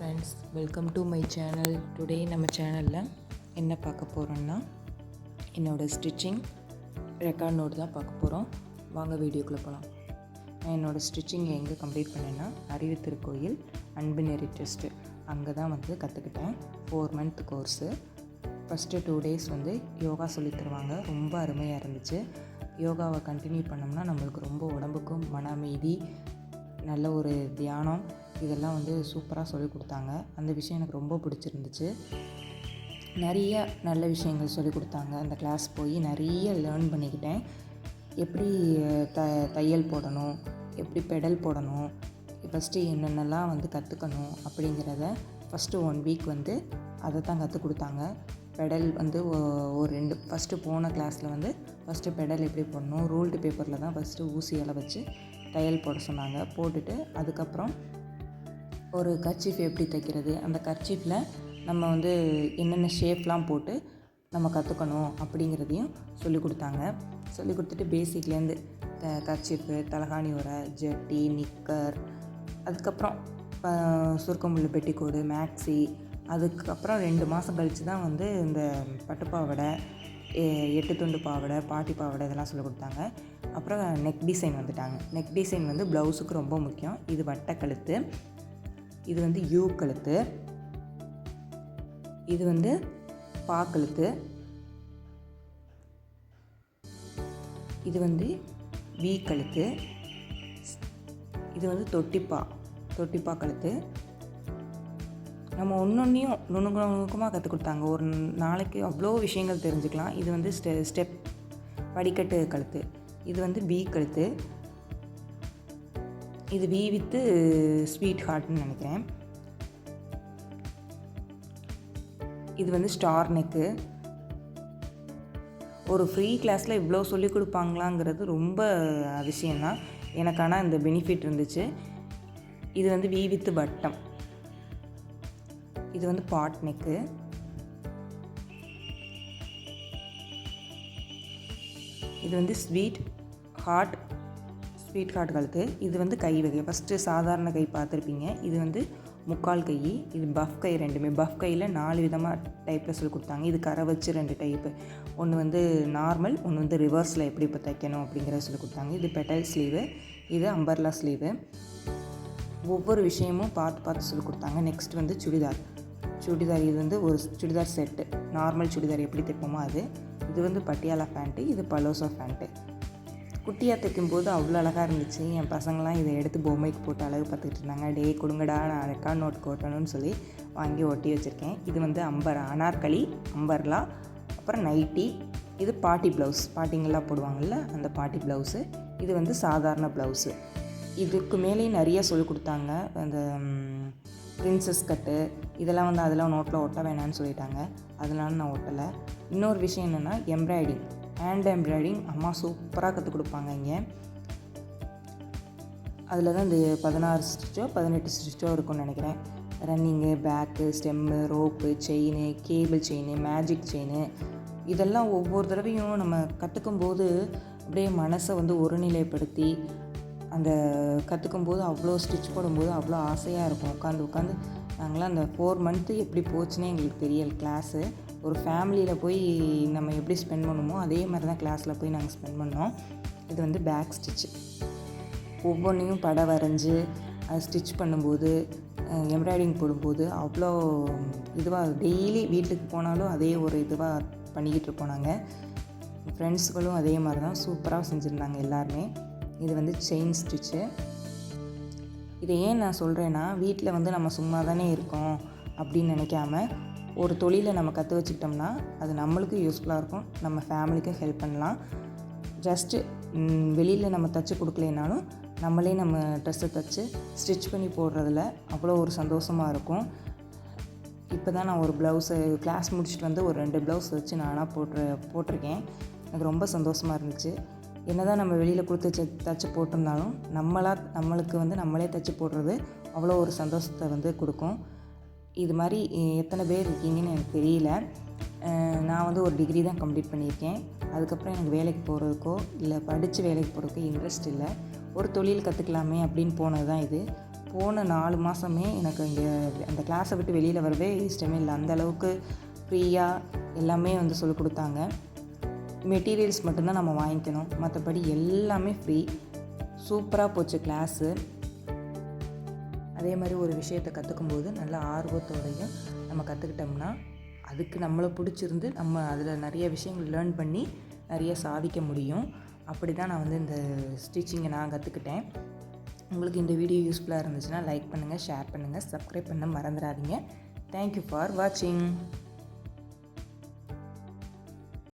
Friends, welcome to my channel. Today நம்ம சேனலில் என்ன பார்க்க போகிறோன்னா, என்னோடய ஸ்டிச்சிங் ரெக்கார்ட் நோட் தான் பார்க்க போகிறோம். வாங்க வீடியோக்குள்ளே போகலாம். நான் என்னோடய ஸ்டிச்சிங் எங்கே கம்ப்ளீட் பண்ணேன்னா, அறிவுத்திருக்கோயில் அன்பு நெறி ட்ரஸ்ட்டு அங்கே தான் கற்றுக்கிட்டேன். 4 month course. First 2 days yoga சொல்லி தருவாங்க. ரொம்ப அருமையாக இருந்துச்சு. யோகாவை கண்டினியூ பண்ணோம்னா நம்மளுக்கு ரொம்ப உடம்புக்கும் மன அமைதி, நல்ல ஒரு தியானம், இதெல்லாம் சூப்பராக சொல்லிக் கொடுத்தாங்க. அந்த விஷயம் எனக்கு ரொம்ப பிடிச்சிருந்துச்சு. நிறைய நல்ல விஷயங்கள் சொல்லிக் கொடுத்தாங்க. அந்த கிளாஸ் போய் நிறைய லேர்ன் பண்ணிக்கிட்டேன். எப்படி தையல் போடணும், எப்படி பெடல் போடணும், ஃபஸ்ட்டு என்னென்னலாம் கற்றுக்கணும் அப்படிங்கிறத ஃபஸ்ட்டு 1 week அதை தான் கற்றுக் கொடுத்தாங்க. பெடல் ஒரு 2 ஃபஸ்ட்டு போன கிளாஸில் ஃபஸ்ட்டு பெடல் எப்படி போடணும், ரூல்டு பேப்பரில் தான் ஃபஸ்ட்டு ஊசியால் வச்சு தையல் போட சொன்னாங்க. போட்டுட்டு அதுக்கப்புறம் ஒரு கர்ச்சீஃப் எப்படி தைக்கிறது, அந்த கர்ச்சீஃபில் நம்ம என்னென்ன ஷேப்லாம் போட்டு நம்ம கற்றுக்கணும் அப்படிங்கிறதையும் சொல்லிக் கொடுத்தாங்க. சொல்லிக் கொடுத்துட்டு பேசிக்லேருந்து கர்ச்சீஃபு, தலகாணி உரை, ஜட்டி, நிக்கர், அதுக்கப்புறம் சுருக்கமுள்ள பெட்டிக்கோடு, மேக்ஸி, அதுக்கப்புறம் 2 மாதம் கழித்து தான் இந்த பட்டுப்பாவடை, 8 துண்டு பாவடை, பாட்டி பாவடை இதெல்லாம் சொல்லிக் கொடுத்தாங்க. அப்புறம் நெக் டிசைன் வந்துட்டாங்க. நெக் டிசைன் ப்ளவுஸுக்கு ரொம்ப முக்கியம். இது வட்ட கழுத்து, இது யூ கழுத்து, இது பா கழுத்து, இது வி கழுத்து, இது தொட்டிப்பா கழுத்து. நம்ம ஒன்றொன்றையும் நுணுக்கமாக கற்றுக் கொடுத்தாங்க. ஒரு நாளைக்கு அவ்வளோ விஷயங்கள் தெரிஞ்சுக்கலாம். இது ஸ்டெப் படிக்கட்டு கழுத்து, இது பி கழுத்து, இது வி வித்து ஸ்வீட் ஹார்ட்னு நினைக்கிறேன். இது ஸ்டார் நெக்கு. ஒரு ஃப்ரீ கிளாஸில் இவ்வளோ சொல்லிக் கொடுப்பாங்களாங்கிறது ரொம்ப விஷயந்தான். எனக்கு ஆனால் இந்த பெனிஃபிட் இருந்துச்சு. இது வி வித்து வட்டம், இது பாட் நெக்கு, இது ஸ்வீட் ஹார்ட் கழுத்து. இது கை வகை. ஃபஸ்ட்டு சாதாரண கை பார்த்துருப்பீங்க. இது முக்கால் கை, இது பஃப் கை. ரெண்டுமே பஃப் கையில் 4 விதமாக டைப்பில் சொல்லி கொடுத்தாங்க. இது கரை வச்சு 2 டைப்பு. ஒன்று நார்மல், ஒன்று ரிவர்ஸில் எப்படி இப்போ தைக்கணும் அப்படிங்கிறத சொல்லி கொடுத்தாங்க. இது பெட்டல் ஸ்லீவு, இது அம்பர்லா ஸ்லீவு. ஒவ்வொரு விஷயமும் பார்த்து சொல்லி கொடுத்தாங்க. நெக்ஸ்ட் சுடிதார். இது ஒரு சுடிதார் செட்டு. நார்மல் சுடிதார் எப்படி தைப்போமோ அது. இது பட்டியாலா பேண்ட்டு, இது பலோசா பேண்ட்டு. குட்டியாக தைக்கும்போது அவ்வளோ அழகாக இருந்துச்சு. என் பசங்களாம் இதை எடுத்து பொம்மைக்கு போட்டு அழகு பார்த்துக்கிட்டு இருந்தாங்க. டே கொடுங்கடா, நான் ரெக்கார்ட் நோட் ஓட்டணும்னு சொல்லி வாங்கி ஒட்டி வச்சுருக்கேன். இது அனார்கலி, அம்பர்லா, அப்புறம் நைட்டி. இது பாட்டி ப்ளவுஸ், பாட்டிங்கெல்லாம் போடுவாங்கள்ல அந்த பாட்டி ப்ளவுஸு. இது சாதாரண ப்ளவுஸு. இதுக்கு மேலேயும் நிறைய சொல்லிக் கொடுத்தாங்க. அந்த பிரின்சஸ் கட்டு இதெல்லாம் அதெல்லாம் நோட்டில் ஒட்ட வேணான்னு சொல்லிட்டாங்க. அதனால நான் ஒட்டலை. இன்னொரு விஷயம் என்னென்னா, எம்ப்ராய்டிங், ஹேண்ட் எம்ப்ராய்டிங் அம்மா சூப்பராக கற்றுக் கொடுப்பாங்க இங்கே. அதில் தான் இந்த 16 ஸ்டிச்சோ 18 ஸ்டிச்சோ இருக்கும்னு நினைக்கிறேன். Running, back, stem, rope, chain, cable chain, magic chain, இதெல்லாம் ஒவ்வொரு தடவையும் நம்ம கற்றுக்கும்போது அப்படியே மனசை ஒருநிலைப்படுத்தி அந்த கற்றுக்கும்போது அவ்வளோ ஸ்டிச் போடும்போது அவ்வளோ ஆசையாக இருக்கும். உட்காந்து நாங்களாம் அந்த 4 month எப்படி போச்சுன்னே எங்களுக்கு தெரியல. கிளாஸு ஒரு ஃபேமிலியில் போய் நம்ம எப்படி ஸ்பெண்ட் பண்ணுமோ அதே மாதிரி தான் கிளாஸில் போய் நாங்கள் ஸ்பெண்ட் பண்ணோம். இது பேக் ஸ்டிச்சு. ஒவ்வொன்றையும் படம் வரைஞ்சி அதை ஸ்டிச் பண்ணும்போது, எம்ப்ராய்டிங் போடும்போது அவ்வளோ இதுவாக டெய்லி வீட்டுக்கு போனாலும் அதே ஒரு இதுவாக பண்ணிக்கிட்டு போனாங்க. ஃப்ரெண்ட்ஸுகளும் அதே மாதிரி தான் சூப்பராக செஞ்சுருந்தாங்க எல்லாருமே. இது செயின் ஸ்டிச்சு. இதை ஏன் நான் சொல்கிறேன்னா, வீட்டில் நம்ம சும்மா தானே இருக்கோம் அப்படின்னு நினைக்காம ஒரு தொழிலை நம்ம கற்று வச்சுக்கிட்டோம்னா அது நம்மளுக்கு யூஸ்ஃபுல்லாக இருக்கும், நம்ம ஃபேமிலிக்கும் ஹெல்ப் பண்ணலாம். ஜஸ்ட்டு வெளியில் நம்ம தைச்சி கொடுக்கலைனாலும் நம்மளே நம்ம ட்ரெஸ்ஸை தைச்சி ஸ்டிச் பண்ணி போடுறதுல அவ்வளோ ஒரு சந்தோஷமாக இருக்கும். இப்போ தான் நான் ஒரு ப்ளவுஸு கிளாஸ் முடிச்சுட்டு ஒரு 2 ப்ளவுஸ் வச்சு நானாக போட்டிருக்கேன். எனக்கு ரொம்ப சந்தோஷமாக இருந்துச்சு. என்ன தான் நம்ம வெளியில் கொடுத்து தைச்சி போட்டிருந்தாலும் நம்மளுக்கு நம்மளே தைச்சி போடுறது அவ்வளோ ஒரு சந்தோஷத்தை கொடுக்கும். இது மாதிரி எத்தனை பேர் இருக்கீங்கன்னு எனக்கு தெரியல. நான் ஒரு டிகிரி தான் கம்ப்ளீட் பண்ணியிருக்கேன். அதுக்கப்புறம் எனக்கு வேலைக்கு போகிறதுக்கோ இல்லை படித்து வேலைக்கு போகிறதுக்கோ இன்ட்ரெஸ்ட் இல்லை. ஒரு தொழில் கற்றுக்கலாமே அப்படின்னு போனது தான் இது. போன 4 மாதமே எனக்கு இங்கே அந்த கிளாஸை விட்டு வெளியில் வரவே இஷ்டமே இல்லை. அந்தளவுக்கு ஃப்ரீயாக எல்லாமே வந்து சொல்லிக் கொடுத்தாங்க. மெட்டீரியல்ஸ் மட்டும்தான் நம்ம வாங்கிக்கணும், மற்றபடி எல்லாமே ஃப்ரீ. சூப்பராக போச்சு கிளாஸு. அதே மாதிரி ஒரு விஷயத்தை கற்றுக்கும்போது நல்ல ஆர்வத்தோடையும் நம்ம கற்றுக்கிட்டோம்னா அதுக்கு நம்மளை பிடிச்சிருந்து நம்ம அதில் நிறைய விஷயங்கள் லேர்ன் பண்ணி நிறைய சாதிக்க முடியும். அப்படி தான் நான் வந்து இந்த ஸ்டிச்சிங்கை நான் கற்றுக்கிட்டேன். உங்களுக்கு இந்த வீடியோ யூஸ்ஃபுல்லாக இருந்துச்சுன்னா லைக் பண்ணுங்கள், ஷேர் பண்ணுங்கள், சப்ஸ்கிரைப் பண்ண மறந்துடாதீங்க. தேங்க்யூ ஃபார் வாட்சிங்.